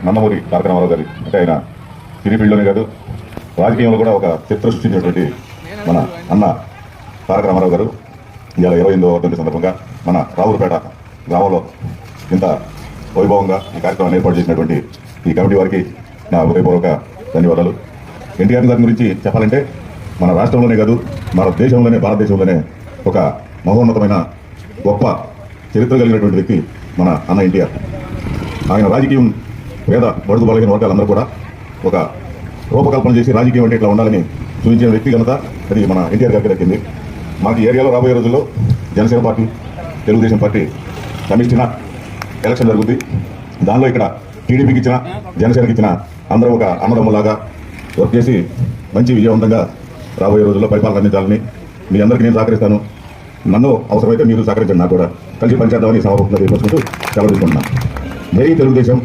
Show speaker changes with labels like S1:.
S1: నందమూరి తారక రామారావు గారి అంటే ఆయన సినీ ఫీల్డ్లోనే కాదు రాజకీయంలో కూడా ఒక చిత్ర సృష్టించినటువంటి మన అన్న తారక రామారావు గారు ఇవాళ 28వ వర్ధంతి సందర్భంగా మన రావులపేట గ్రామంలో ఇంత వైభవంగా ఈ కార్యక్రమాన్ని ఏర్పాటు చేసినటువంటి ఈ కమిటీ వారికి నా హృదయపూర్వక ధన్యవాదాలు. ఎన్టీఆర్ గారి గురించి చెప్పాలంటే మన రాష్ట్రంలోనే కాదు మన దేశంలోనే భారతదేశంలోనే ఒక మహోన్నతమైన గొప్ప చరిత్ర కలిగినటువంటి వ్యక్తి మన అన్న ఎన్టీఆర్. ఆయన రాజకీయం పేద బడుగు బలహీన వర్గాలందరూ కూడా ఒక రూపకల్పన చేసి రాజకీయం అంటే ఇట్లా ఉండాలని చూపించిన వ్యక్తి కనుక అది మన ఎన్టీఆర్ గారికి దక్కింది. మాకు ఏరియాలో రాబోయే రోజుల్లో జనసేన పార్టీ, తెలుగుదేశం పార్టీ సమిష్టిన ఎలక్షన్ జరుగుతుంది. దానిలో ఇక్కడ టీడీపీకి ఇచ్చిన జనసేనకి ఇచ్చిన అందరూ ఒక అన్నదమ్ములాగా వర్క్ చేసి మంచి విజయవంతంగా రాబోయే రోజుల్లో పరిపాలన అందించాలని మీ అందరికీ నేను సహకరిస్తాను. నన్ను అవసరమైతే మీరు సహకరించండి. నాకు కూడా కలిసి పనిచేద్దామని సభాపతిగా తీసుకుంటూ సెలవు తీసుకుంటున్నాను. జై తెలుగుదేశం.